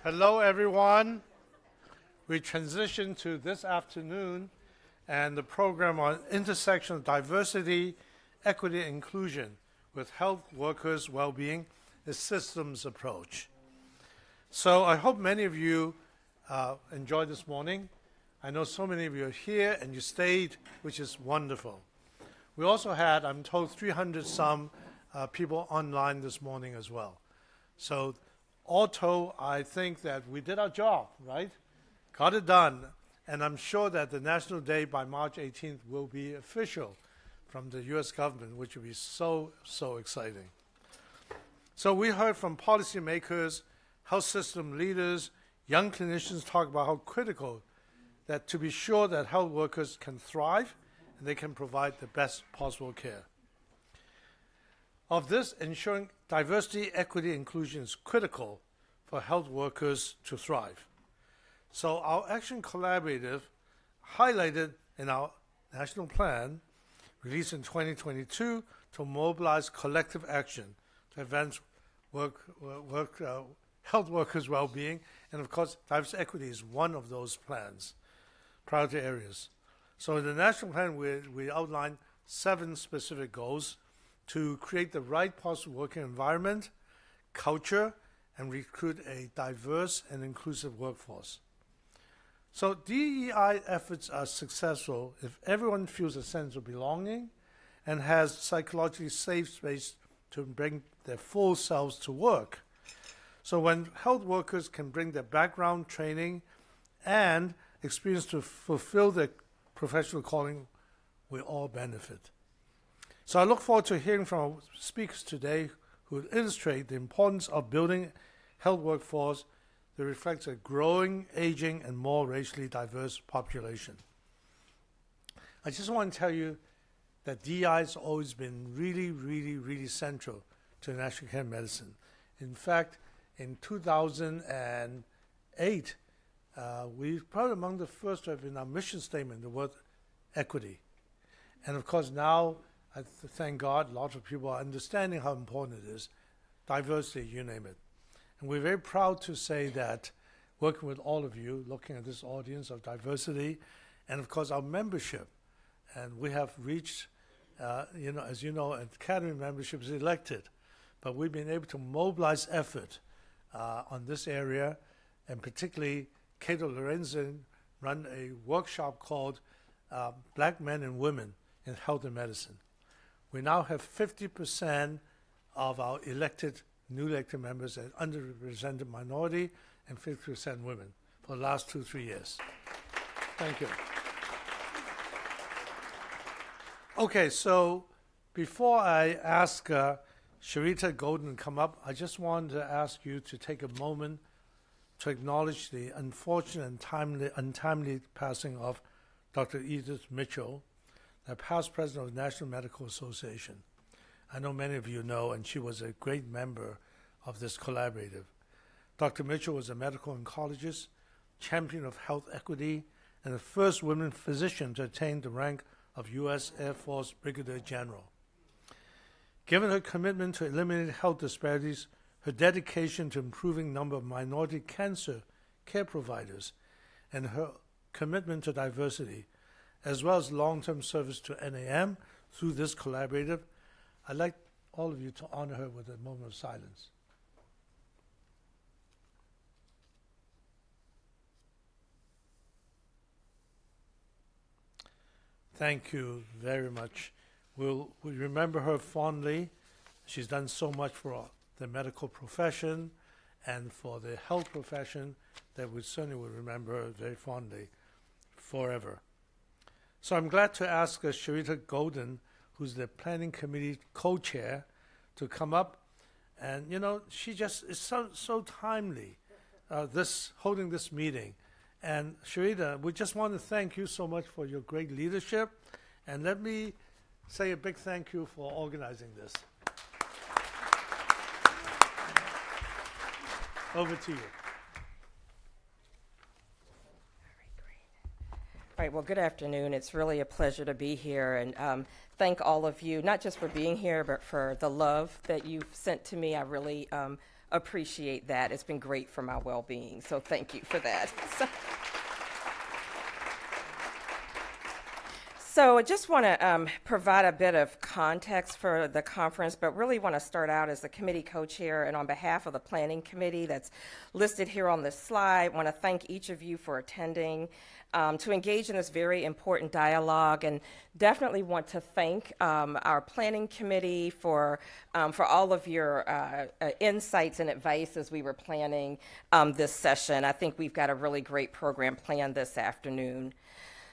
Hello, everyone. We transition to this afternoon and the program on intersection of diversity, equity, and inclusion with health workers' well-being, a systems approach. So I hope many of you enjoyed this morning. I know so many of you are here and you stayed, which is wonderful. We also had, I'm told, 300-some people online this morning as well. So all told, I think that we did our job, right? Got it done. And I'm sure that the National Day by March 18th will be official from the U.S. government, which will be so, so exciting. So we heard from policymakers, health system leaders, young clinicians talk about how critical that to be sure that health workers can thrive and they can provide the best possible care. Of this, ensuring diversity, equity, inclusion is critical for health workers to thrive. So our Action Collaborative, highlighted in our national plan, released in 2022, to mobilize collective action to advance health workers' well-being, and of course, diversity equity is one of those plans, priority areas. So in the national plan, we outlined 7 specific goals to create the right possible working environment, culture, and recruit a diverse and inclusive workforce. So DEI efforts are successful if everyone feels a sense of belonging and has psychologically safe space to bring their full selves to work. So when health workers can bring their background, training, and experience to fulfill their professional calling, we all benefit. So I look forward to hearing from our speakers today who will illustrate the importance of building health workforce that reflects a growing, aging, and more racially diverse population. I just want to tell you that DEI has always been really, really, really central to national care medicine. In fact, in 2008, we probably among the first to have in our mission statement the word equity. And of course now, thank God, lots of people are understanding how important it is. Diversity, you name it. And we're very proud to say that working with all of you, looking at this audience of diversity, and of course our membership, and we have reached, as you know, Academy membership is elected, but we've been able to mobilize effort on this area, and particularly Cato Lorenzen run a workshop called Black Men and Women in Health and Medicine. We now have 50% of our newly elected members as underrepresented minority and 50% women for the last 2-3 years. Thank you. Okay, so before I ask Sharita Golden to come up, I just wanted to ask you to take a moment to acknowledge the unfortunate and untimely passing of Dr. Edith Mitchell, the past president of the National Medical Association. I know many of you know, and she was a great member of this collaborative. Dr. Mitchell was a medical oncologist, champion of health equity, and the first woman physician to attain the rank of U.S. Air Force Brigadier General. Given her commitment to eliminating health disparities, her dedication to improving the number of minority cancer care providers, and her commitment to diversity, as well as long-term service to NAM through this collaborative, I'd like all of you to honor her with a moment of silence. Thank you very much. We'll remember her fondly. She's done so much for the medical profession and for the health profession that we certainly will remember her very fondly forever. So I'm glad to ask Sharita Golden, who's the planning committee co-chair, to come up. And she just is so timely, holding this meeting. And Sharita, we just want to thank you so much for your great leadership. And let me say a big thank you for organizing this. Over to you. All right, well, good afternoon. It's really a pleasure to be here, and thank all of you, not just for being here, but for the love that you've sent to me. I really appreciate that. It's been great for my well-being, so thank you for that. So I just want to provide a bit of context for the conference, but really want to start out as the committee co-chair and on behalf of the planning committee that's listed here on this slide, want to thank each of you for attending, to engage in this very important dialogue, and definitely want to thank our planning committee for all of your insights and advice as we were planning this session. I think we've got a really great program planned this afternoon.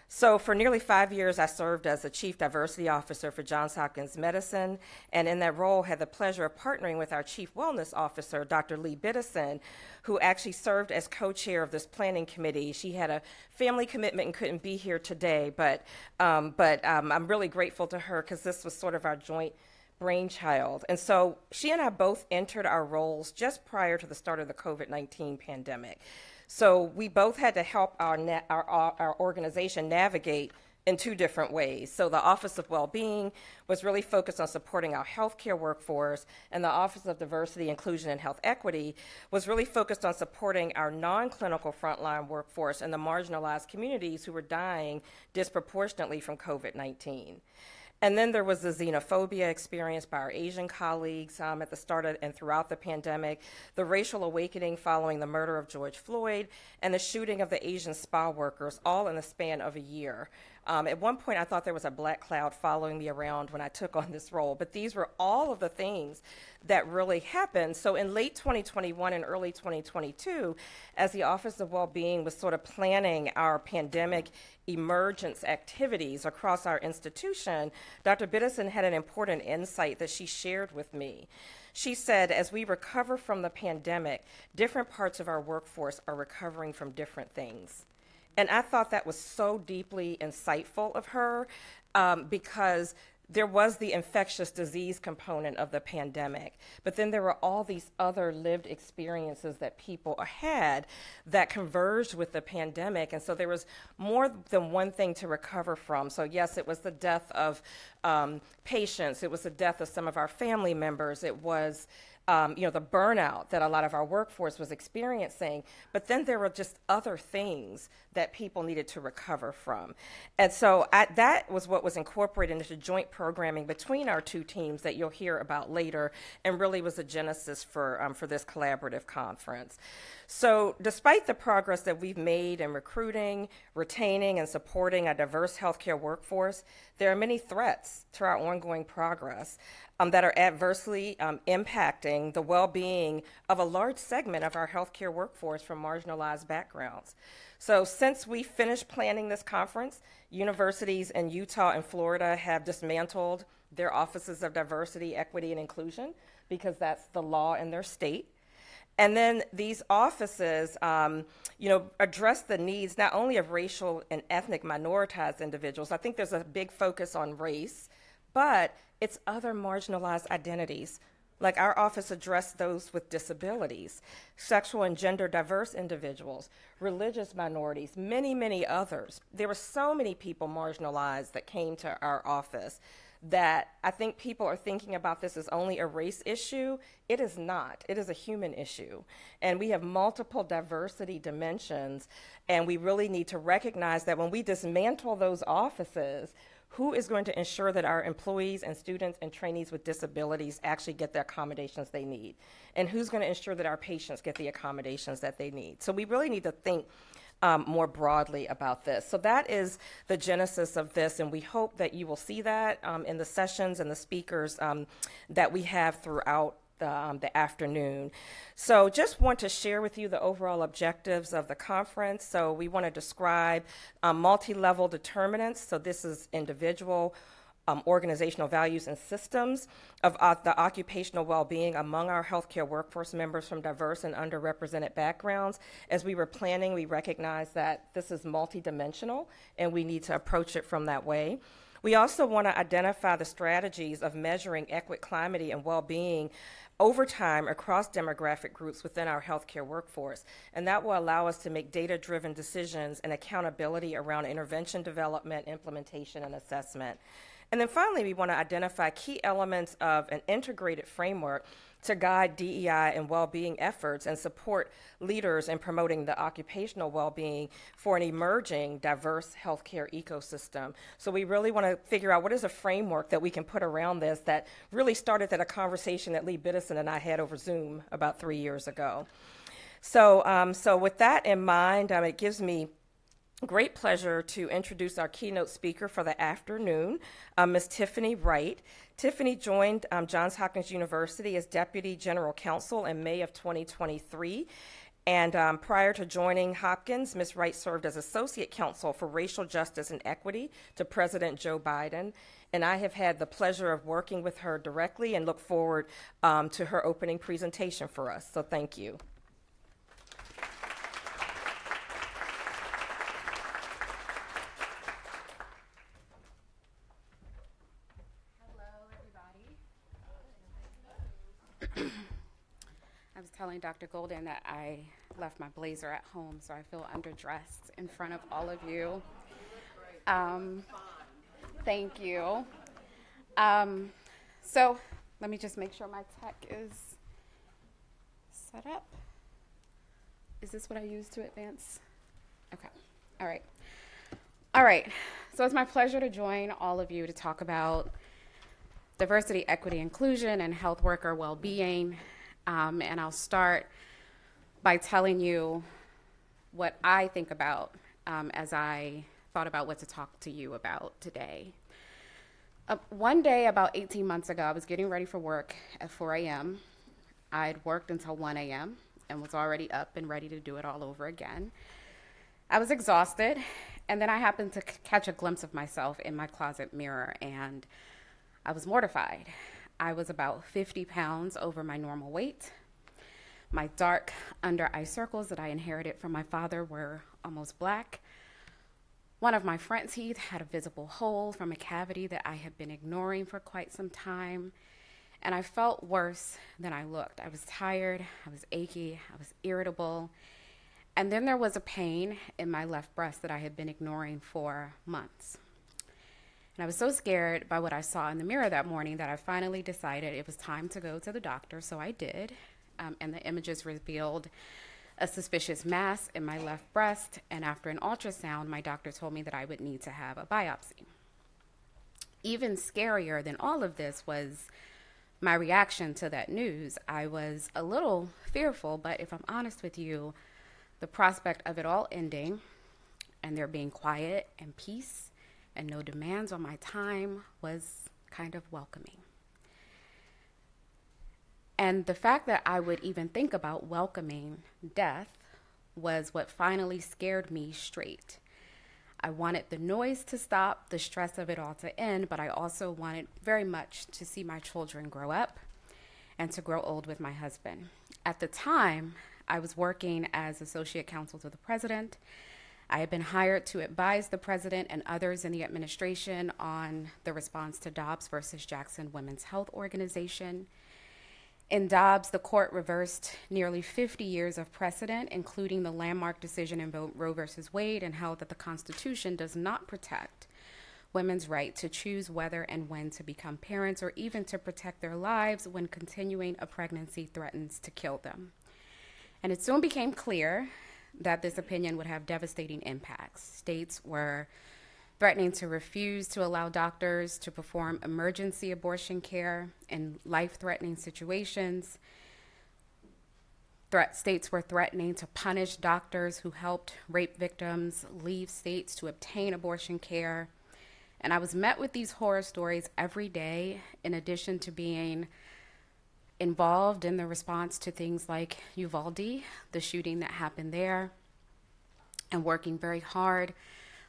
So for nearly 5 years, I served as the Chief Diversity Officer for Johns Hopkins Medicine, and in that role had the pleasure of partnering with our Chief Wellness Officer, Dr. Lee Biddison, who actually served as co-chair of this planning committee. She had a family commitment and couldn't be here today, but I'm really grateful to her because this was sort of our joint brainchild. And so she and I both entered our roles just prior to the start of the COVID-19 pandemic. So we both had to help our organization navigate in two different ways. So the Office of Wellbeing was really focused on supporting our healthcare workforce, and the Office of Diversity, Inclusion, and Health Equity was really focused on supporting our non-clinical frontline workforce and the marginalized communities who were dying disproportionately from COVID-19. And then there was the xenophobia experienced by our Asian colleagues at the start of, and throughout the pandemic, the racial awakening following the murder of George Floyd, and the shooting of the Asian spa workers, all in the span of a year. At one point, I thought there was a black cloud following me around when I took on this role, but these were all of the things that really happened. So in late 2021 and early 2022, as the Office of Wellbeing was sort of planning our pandemic emergence activities across our institution, Dr. Biddison had an important insight that she shared with me. She said, as we recover from the pandemic, different parts of our workforce are recovering from different things. And I thought that was so deeply insightful of her because there was the infectious disease component of the pandemic, but then there were all these other lived experiences that people had that converged with the pandemic. And so there was more than one thing to recover from. So yes, it was the death of patients. It was the death of some of our family members. It was the burnout that a lot of our workforce was experiencing, but then there were just other things that people needed to recover from. And so that was what was incorporated into joint programming between our two teams that you'll hear about later, and really was the genesis for this collaborative conference. So despite the progress that we've made in recruiting, retaining, and supporting a diverse healthcare workforce, there are many threats to our ongoing progress that are adversely impacting the well-being of a large segment of our healthcare workforce from marginalized backgrounds. So since we finished planning this conference, universities in Utah and Florida have dismantled their offices of diversity, equity, and inclusion because that's the law in their state. And then these offices, address the needs not only of racial and ethnic minoritized individuals. I think there's a big focus on race, but it's other marginalized identities. Like our office addressed those with disabilities, sexual and gender diverse individuals, religious minorities, many, many others. There were so many people marginalized that came to our office that I think people are thinking about this as only a race issue. It is not. It is a human issue. And we have multiple diversity dimensions, and we really need to recognize that when we dismantle those offices, who is going to ensure that our employees and students and trainees with disabilities actually get the accommodations they need? And who's going to ensure that our patients get the accommodations that they need? So we really need to think more broadly about this. So that is the genesis of this, and we hope that you will see that in the sessions and the speakers that we have throughout the afternoon. So just want to share with you the overall objectives of the conference. So we want to describe multi-level determinants. So this is individual, organizational values and systems of the occupational well-being among our healthcare workforce members from diverse and underrepresented backgrounds. As we were planning, we recognized that this is multidimensional and we need to approach it from that way. We also want to identify the strategies of measuring equity and well-being over time across demographic groups within our healthcare workforce. And that will allow us to make data-driven decisions and accountability around intervention development, implementation, and assessment. And then finally, we want to identify key elements of an integrated framework to guide DEI and well-being efforts and support leaders in promoting the occupational well-being for an emerging, diverse healthcare ecosystem. So we really want to figure out what is a framework that we can put around this that really started at a conversation that Lee Biddison and I had over Zoom about 3 years ago. So with that in mind, it gives me great pleasure to introduce our keynote speaker for the afternoon, Ms. Tiffany Wright. Tiffany joined Johns Hopkins University as Deputy General Counsel in May of 2023. And prior to joining Hopkins, Ms. Wright served as Associate Counsel for Racial Justice and Equity to President Joe Biden. And I have had the pleasure of working with her directly and look forward to her opening presentation for us. So thank you. I was telling Dr. Golden that I left my blazer at home, so I feel underdressed in front of all of you. Thank you. So let me just make sure my tech is set up. Is this what I use to advance? Okay. All right. All right. So it's my pleasure to join all of you to talk about diversity, equity, inclusion, and health worker well-being. And I'll start by telling you what I think about as I thought about what to talk to you about today. One day about 18 months ago, I was getting ready for work at 4 a.m. I'd worked until 1 a.m. and was already up and ready to do it all over again. I was exhausted, and then I happened to catch a glimpse of myself in my closet mirror, and I was mortified. I was about 50 pounds over my normal weight. My dark under eye circles that I inherited from my father were almost black. One of my front teeth had a visible hole from a cavity that I had been ignoring for quite some time. And I felt worse than I looked. I was tired, I was achy, I was irritable. And then there was a pain in my left breast that I had been ignoring for months. And I was so scared by what I saw in the mirror that morning that I finally decided it was time to go to the doctor, so I did. And the images revealed a suspicious mass in my left breast, and after an ultrasound, my doctor told me that I would need to have a biopsy. Even scarier than all of this was my reaction to that news. I was a little fearful, but if I'm honest with you, the prospect of it all ending and there being quiet and peace and no demands on my time was kind of welcoming. And the fact that I would even think about welcoming death was what finally scared me straight. I wanted the noise to stop, the stress of it all to end, but I also wanted very much to see my children grow up and to grow old with my husband. At the time, I was working as associate counsel to the president. I had been hired to advise the president and others in the administration on the response to Dobbs versus Jackson Women's Health Organization. In Dobbs, the court reversed nearly 50 years of precedent, including the landmark decision in Roe versus Wade, and held that the Constitution does not protect women's right to choose whether and when to become parents, or even to protect their lives when continuing a pregnancy threatens to kill them. And it soon became clear that this opinion would have devastating impacts. States were threatening to refuse to allow doctors to perform emergency abortion care in life-threatening situations. States were threatening to punish doctors who helped rape victims leave states to obtain abortion care. And I was met with these horror stories every day, in addition to being involved in the response to things like Uvalde, the shooting that happened there, and working very hard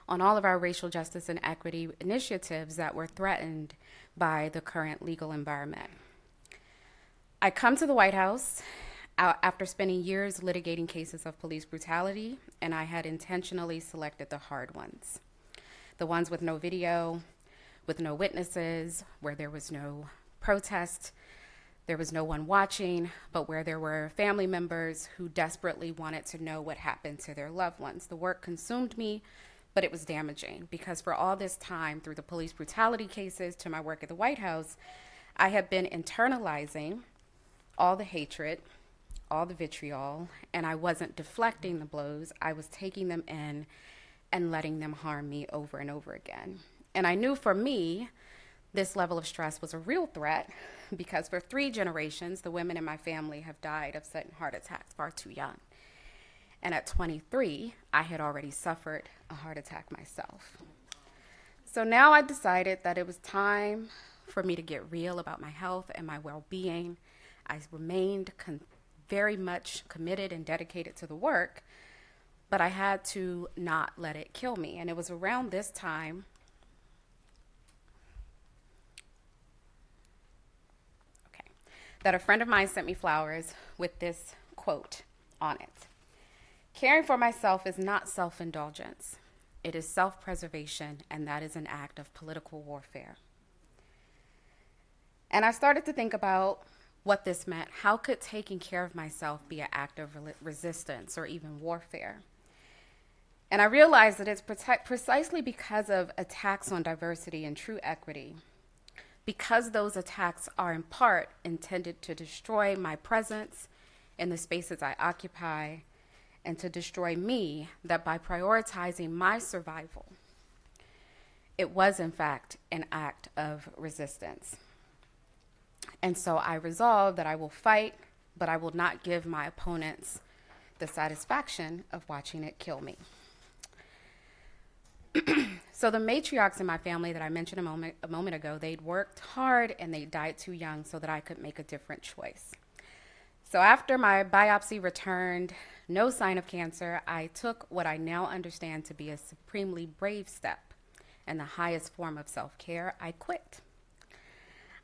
on all of our racial justice and equity initiatives that were threatened by the current legal environment. I come to the White House after spending years litigating cases of police brutality, and I had intentionally selected the hard ones. The ones with no video, with no witnesses, where there was no protest, there was no one watching, but where there were family members who desperately wanted to know what happened to their loved ones. The work consumed me, but it was damaging, because for all this time, through the police brutality cases to my work at the White House, I have been internalizing all the hatred, all the vitriol, and I wasn't deflecting the blows. I was taking them in and letting them harm me over and over again. And I knew for me, this level of stress was a real threat because for 3 generations, the women in my family have died of sudden heart attacks far too young. And at 23, I had already suffered a heart attack myself. So now I decided that it was time for me to get real about my health and my well-being. I remained very much committed and dedicated to the work, but I had to not let it kill me. And it was around this time that a friend of mine sent me flowers with this quote on it. Caring for myself is not self-indulgence. It is self-preservation, and that is an act of political warfare. And I started to think about what this meant. How could taking care of myself be an act of resistance or even warfare? And I realized that it's precisely because of attacks on diversity and true equity, because those attacks are in part intended to destroy my presence in the spaces I occupy and to destroy me, that by prioritizing my survival, it was in fact an act of resistance. And so I resolved that I will fight, but I will not give my opponents the satisfaction of watching it kill me. So the matriarchs in my family that I mentioned a moment ago, they'd worked hard and they died too young so that I could make a different choice. So after my biopsy returned no sign of cancer, I took what I now understand to be a supremely brave step and the highest form of self-care. I quit.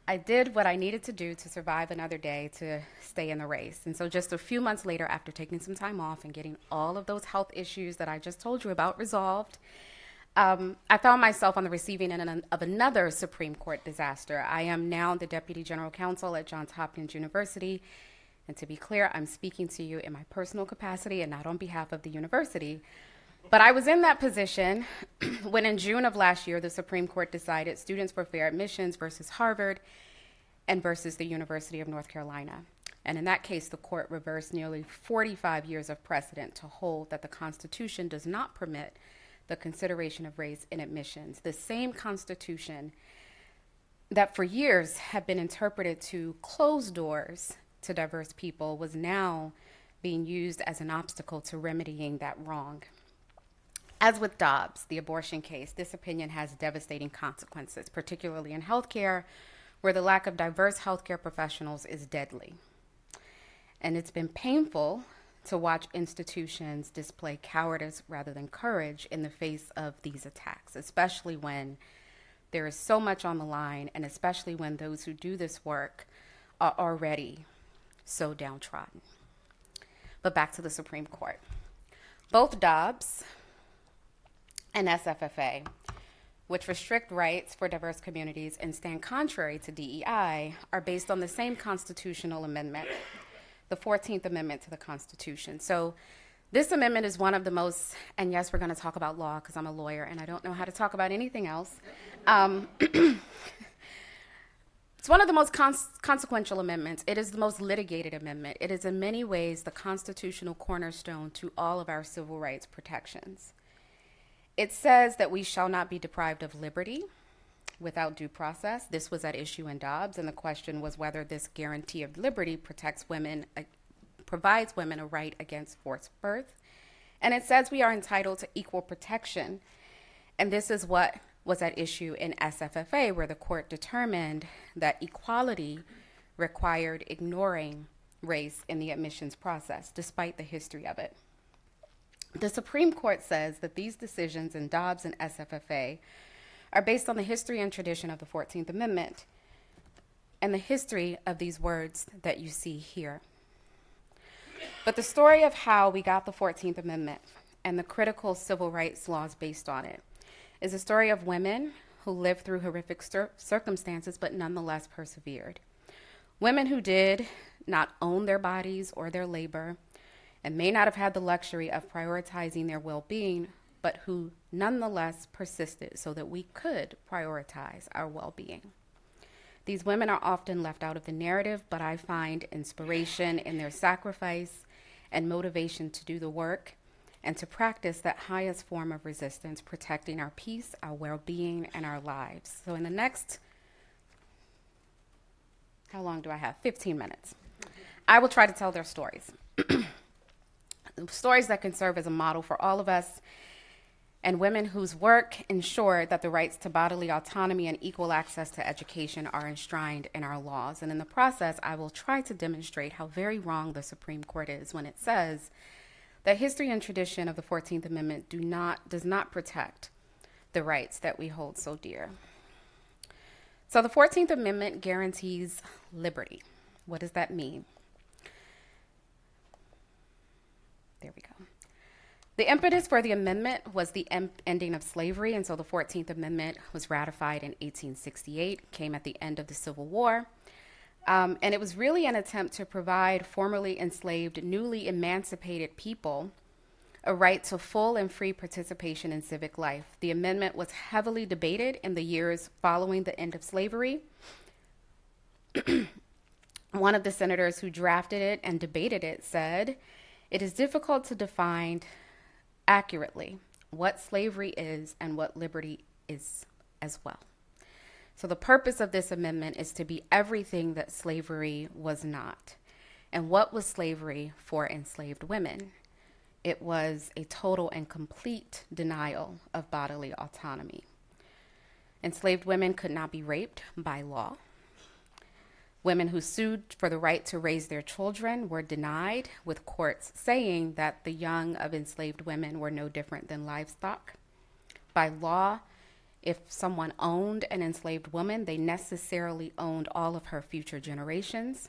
I did what I needed to do to survive another day to stay in the race. And so just a few months later, after taking some time off and getting all of those health issues that I just told you about resolved, I found myself on the receiving end of another Supreme Court disaster. I am now the Deputy General Counsel at Johns Hopkins University. And to be clear, I'm speaking to you in my personal capacity and not on behalf of the university. But I was in that position when in June of last year, the Supreme Court decided students for fair admissions versus Harvard and versus the University of North Carolina. And in that case, the court reversed nearly 45 years of precedent to hold that the Constitution does not permit the consideration of race in admissions. The same Constitution that for years had been interpreted to close doors to diverse people was now being used as an obstacle to remedying that wrong. As with Dobbs, the abortion case, this opinion has devastating consequences, particularly in healthcare, where the lack of diverse healthcare professionals is deadly. And it's been painful to watch institutions display cowardice rather than courage in the face of these attacks, especially when there is so much on the line, and especially when those who do this work are already so downtrodden. But back to the Supreme Court. Both Dobbs and SFFA, which restrict rights for diverse communities and stand contrary to DEI, are based on the same constitutional amendment, the 14th Amendment to the Constitution. So this amendment is one of the most, and yes, we're going to talk about law because I'm a lawyer and I don't know how to talk about anything else. It's one of the most consequential amendments. It is the most litigated amendment. It is in many ways the constitutional cornerstone to all of our civil rights protections. It says that we shall not be deprived of liberty without due process. This was at issue in Dobbs, and the question was whether this guarantee of liberty protects women, provides women a right against forced birth. And it says we are entitled to equal protection. And this is what was at issue in SFFA, where the court determined that equality required ignoring race in the admissions process, despite the history of it. The Supreme Court says that these decisions in Dobbs and SFFA are based on the history and tradition of the 14th Amendment and the history of these words that you see here. But the story of how we got the 14th Amendment and the critical civil rights laws based on it is a story of women who lived through horrific circumstances but nonetheless persevered. Women who did not own their bodies or their labor and may not have had the luxury of prioritizing their well-being, but who nonetheless persisted so that we could prioritize our well-being. These women are often left out of the narrative, but I find inspiration in their sacrifice and motivation to do the work and to practice that highest form of resistance, protecting our peace, our well-being, and our lives. So in the next, how long do I have? 15 minutes. I will try to tell their stories. Stories that can serve as a model for all of us and women whose work ensure that the rights to bodily autonomy and equal access to education are enshrined in our laws. And in the process, I will try to demonstrate how very wrong the Supreme Court is when it says that history and tradition of the 14th Amendment does not protect the rights that we hold so dear. So the 14th Amendment guarantees liberty. What does that mean? There we go. The impetus for the amendment was the ending of slavery, and so the 14th Amendment was ratified in 1868, came at the end of the Civil War, and it was really an attempt to provide formerly enslaved, newly emancipated people a right to full and free participation in civic life. The amendment was heavily debated in the years following the end of slavery. One of the senators who drafted it and debated it said, "It is difficult to define accurately what slavery is and what liberty is as well." So the purpose of this amendment is to be everything that slavery was not. And what was slavery for enslaved women? It was a total and complete denial of bodily autonomy. Enslaved women could not be raped by law. Women who sued for the right to raise their children were denied, with courts saying that the young of enslaved women were no different than livestock. By law, if someone owned an enslaved woman, they necessarily owned all of her future generations.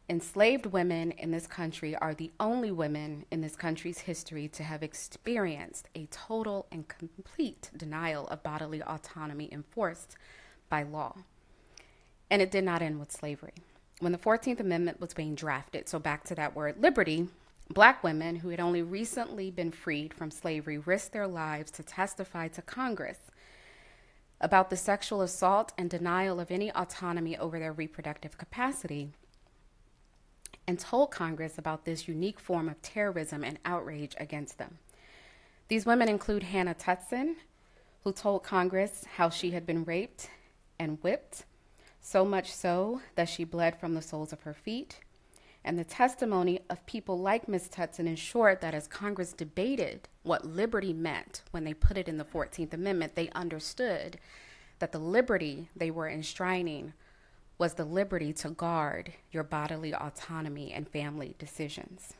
Enslaved women in this country are the only women in this country's history to have experienced a total and complete denial of bodily autonomy enforced by law. And it did not end with slavery. When the 14th Amendment was being drafted, so back to that word liberty, Black women who had only recently been freed from slavery risked their lives to testify to Congress about the sexual assault and denial of any autonomy over their reproductive capacity, and told Congress about this unique form of terrorism and outrage against them. These women include Hannah Tutson, who told Congress how she had been raped and whipped, so much so that she bled from the soles of her feet. And the testimony of people like Ms. Tutson ensured that as Congress debated what liberty meant when they put it in the 14th Amendment, they understood that the liberty they were enshrining was the liberty to guard your bodily autonomy and family decisions.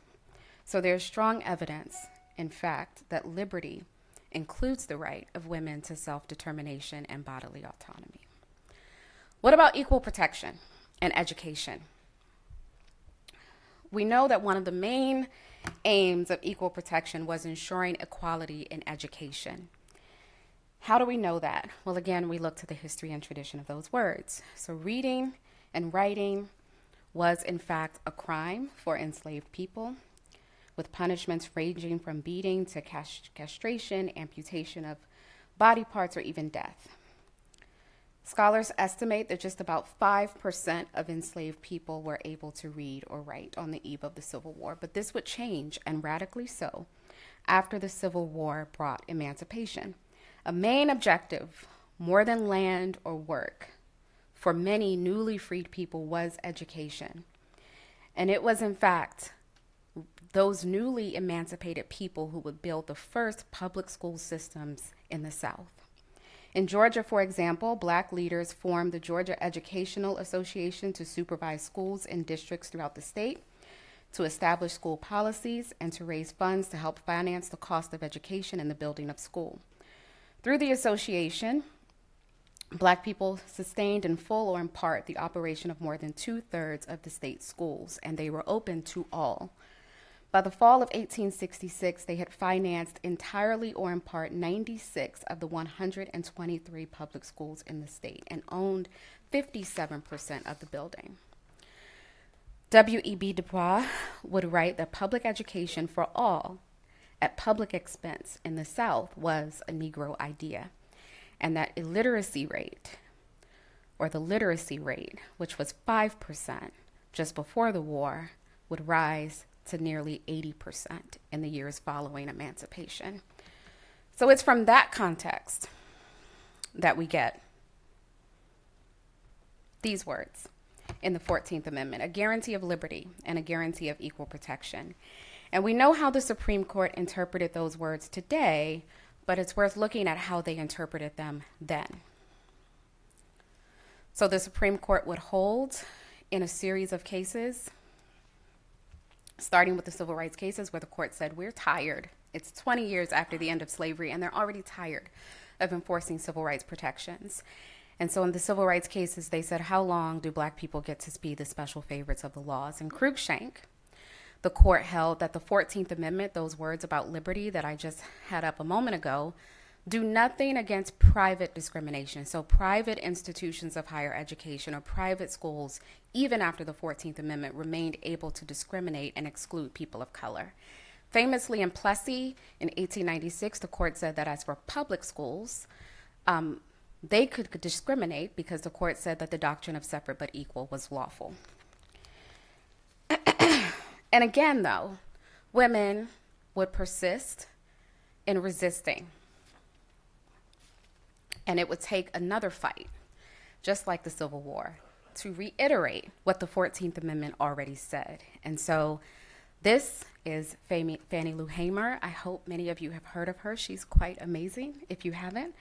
So there's strong evidence, in fact, that liberty includes the right of women to self-determination and bodily autonomy. What about equal protection and education? We know that one of the main aims of equal protection was ensuring equality in education. How do we know that? Well, again, we look to the history and tradition of those words. So reading and writing was, in fact, a crime for enslaved people, with punishments ranging from beating to castration, amputation of body parts, or even death. Scholars estimate that just about 5% of enslaved people were able to read or write on the eve of the Civil War, but this would change, and radically so, after the Civil War brought emancipation. A main objective, more than land or work, for many newly freed people was education. And it was, in fact, those newly emancipated people who would build the first public school systems in the South. In Georgia, for example, Black leaders formed the Georgia Educational Association to supervise schools in districts throughout the state, to establish school policies, and to raise funds to help finance the cost of education and the building of school. Through the association, Black people sustained in full or in part the operation of more than 2/3 of the state's schools, and they were open to all. By the fall of 1866, they had financed entirely or in part 96 of the 123 public schools in the state and owned 57% of the building. W.E.B. Du Bois would write that public education for all at public expense in the South was a Negro idea, and that illiteracy rate or the literacy rate, which was 5% just before the war, would rise to nearly 80% in the years following emancipation. So it's from that context that we get these words in the 14th Amendment: a guarantee of liberty and a guarantee of equal protection. And we know how the Supreme Court interpreted those words today, but it's worth looking at how they interpreted them then. So the Supreme Court would hold in a series of cases, starting with the civil rights cases, where the court said, we're tired. It's 20 years after the end of slavery, and they're already tired of enforcing civil rights protections. And so in the civil rights cases, they said, how long do Black people get to be the special favorites of the laws? In Cruikshank, the court held that the 14th Amendment, those words about liberty that I just had up a moment ago, do nothing against private discrimination. So private institutions of higher education or private schools, even after the 14th Amendment, remained able to discriminate and exclude people of color. Famously in Plessy in 1896, the court said that as for public schools, they could discriminate because the court said that the doctrine of separate but equal was lawful. And again, though, women would persist in resisting. And it would take another fight, just like the Civil War, to reiterate what the 14th Amendment already said. And so this is Fannie Lou Hamer. I hope many of you have heard of her. She's quite amazing, if you haven't.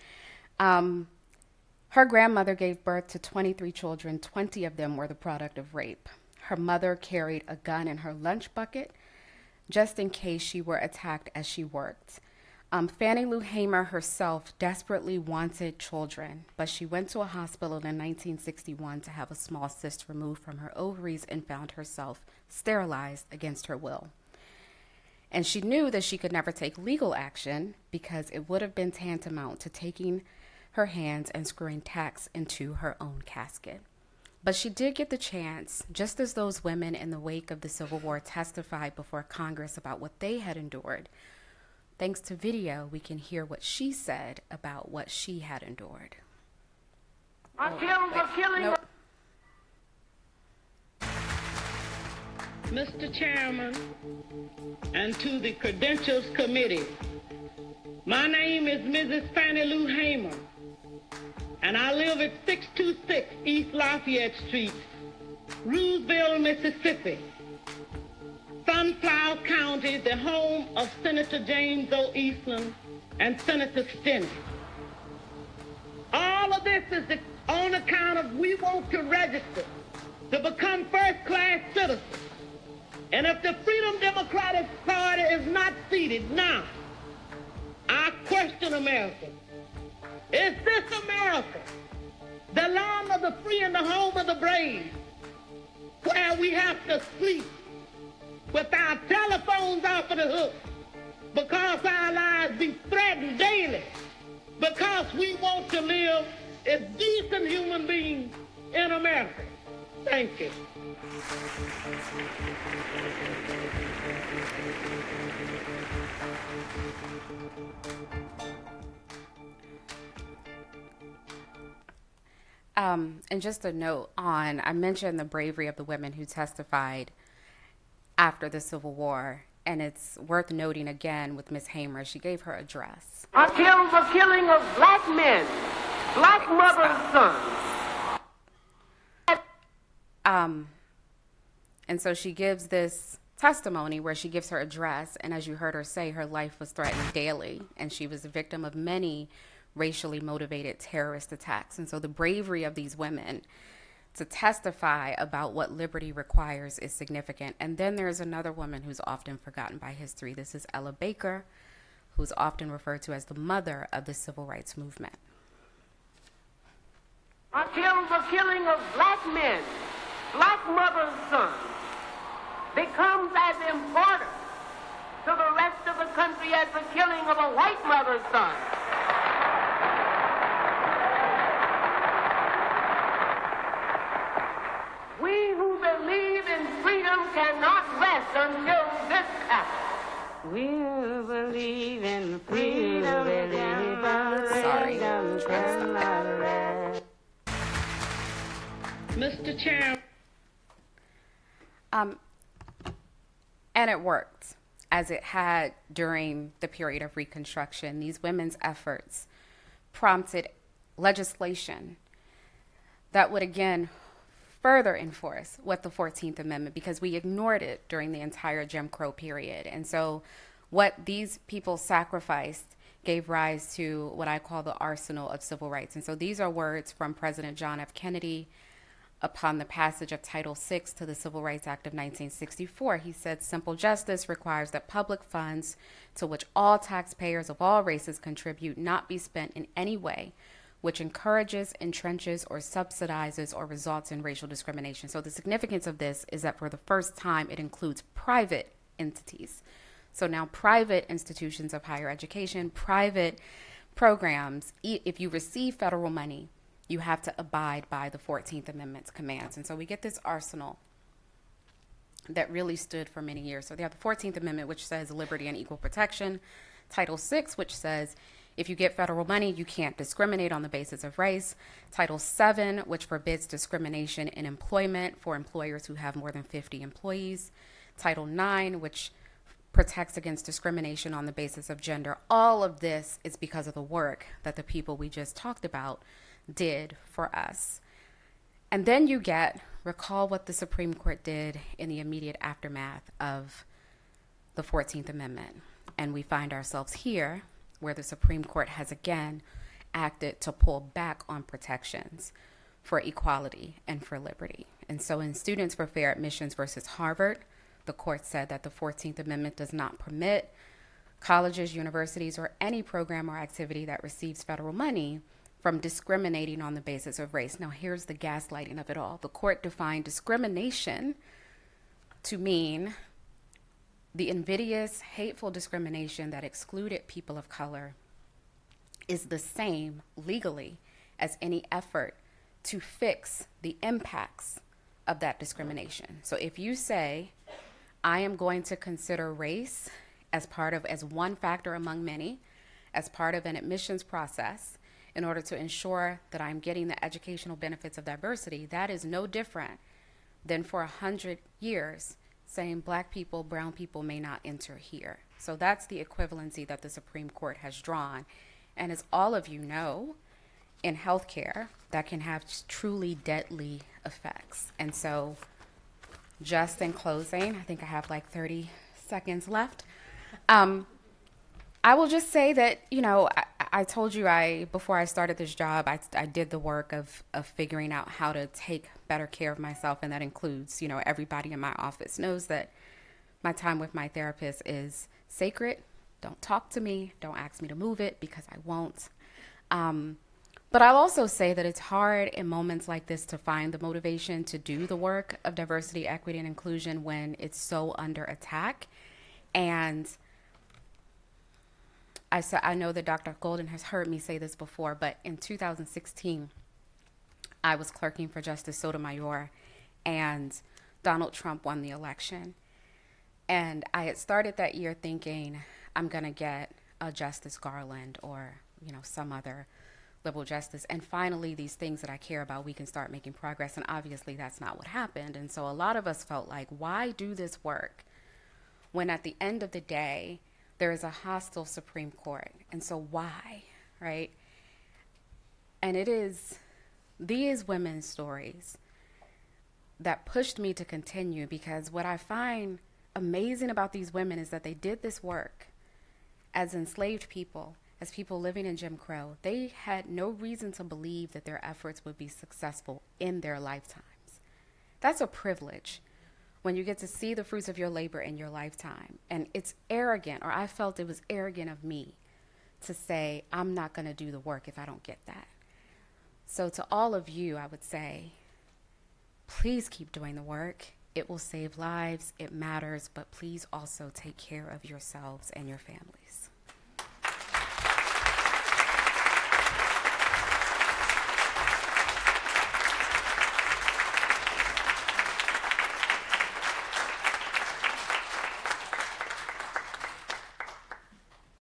Her grandmother gave birth to 23 children. 20 of them were the product of rape. Her mother carried a gun in her lunch bucket just in case she were attacked as she worked. Fannie Lou Hamer herself desperately wanted children, but she went to a hospital in 1961 to have a small cyst removed from her ovaries and found herself sterilized against her will. And she knew that she could never take legal action because it would have been tantamount to taking her hands and screwing tacks into her own casket. But she did get the chance, just as those women in the wake of the Civil War testified before Congress about what they had endured. Thanks to video, we can hear what she said about what she had endured. Mr. Chairman, and to the Credentials Committee, my name is Mrs. Fannie Lou Hamer, and I live at 626 East Lafayette Street, Roosevelt, Mississippi. Sunflower County, the home of Senator James O. Eastland and Senator Stinney. All of this is on account of we want to register to become first-class citizens. And if the Freedom Democratic Party is not seated now, I question America. Is this America, the land of the free and the home of the brave, where we have to sleep with our telephones off of the hook because our lives be threatened daily because we want to live as decent human beings in America? Thank you. And just a note on, I mentioned the bravery of the women who testified after the Civil War, and it's worth noting again with Ms. Hamer, she gave her address. Until the killing of black men, black mothers' sons. And so she gives this testimony where she gives her address, and as you heard her say, her life was threatened daily, and she was a victim of many racially motivated terrorist attacks. And so the bravery of these women to testify about what liberty requires is significant. And then there's another woman who's often forgotten by history. This is Ella Baker, who's often referred to as the mother of the civil rights movement. Until the killing of black men, black mothers' sons, becomes as important to the rest of the country as the killing of a white mother's son. We who believe in freedom cannot rest until this happens. We who believe in freedom cannot rest. Sorry. Cannot rest. Mr. Chairman. And it worked, as it had during the period of Reconstruction. These women's efforts prompted legislation that would, again, further enforce what the 14th Amendment, because we ignored it during the entire Jim Crow period. And so what these people sacrificed gave rise to what I call the arsenal of civil rights. And so these are words from President John F. Kennedy upon the passage of Title VI to the Civil Rights Act of 1964. He said, "Simple justice requires that public funds to which all taxpayers of all races contribute not be spent in any way which encourages, entrenches, or subsidizes or results in racial discrimination." So the significance of this is that for the first time, it includes private entities. So now private institutions of higher education, private programs, if you receive federal money, you have to abide by the 14th Amendment's commands. And so we get this arsenal that really stood for many years. So they have the 14th Amendment, which says liberty and equal protection. Title VI, which says if you get federal money, you can't discriminate on the basis of race. Title VII, which forbids discrimination in employment for employers who have more than 50 employees. Title IX, which protects against discrimination on the basis of gender. All of this is because of the work that the people we just talked about did for us. And then you recall what the Supreme Court did in the immediate aftermath of the 14th Amendment. And we find ourselves here where the Supreme Court has again acted to pull back on protections for equality and for liberty. And so in Students for Fair Admissions versus Harvard, the court said that the 14th Amendment does not permit colleges, universities, or any program or activity that receives federal money from discriminating on the basis of race. Now, here's the gaslighting of it all. The court defined discrimination to mean the invidious, hateful discrimination that excluded people of color is the same legally as any effort to fix the impacts of that discrimination. So if you say, I am going to consider race as one factor among many, as part of an admissions process, in order to ensure that I'm getting the educational benefits of diversity, that is no different than for 100 years saying black people, brown people may not enter here. So that's the equivalency that the Supreme Court has drawn. And as all of you know, in healthcare, that can have truly deadly effects. And so just in closing, I think I have like 30 seconds left. I will just say that, I told you before I started this job, I did the work of figuring out how to take better care of myself. And that includes, everybody in my office knows that my time with my therapist is sacred. Don't talk to me. Don't ask me to move it because I won't. But I'll also say that it's hard in moments like this to find the motivation to do the work of diversity, equity, and inclusion when it's so under attack. And I know that Dr. Golden has heard me say this before, but in 2016, I was clerking for Justice Sotomayor, and Donald Trump won the election. And I had started that year thinking, I'm going to get a Justice Garland or, some other liberal justice. And finally, these things that I care about, we can start making progress. And obviously, that's not what happened. And so a lot of us felt like, why do this work when at the end of the day, there is a hostile Supreme Court? And so why, right? And it is these women's stories that pushed me to continue, because what I find amazing about these women is that they did this work as enslaved people, as people living in Jim Crow. They had no reason to believe that their efforts would be successful in their lifetimes. That's a privilege when you get to see the fruits of your labor in your lifetime. And it's arrogant, or I felt it was arrogant of me to say, I'm not going to do the work if I don't get that. So to all of you, I would say, please keep doing the work. It will save lives. It matters. But please also take care of yourselves and your families.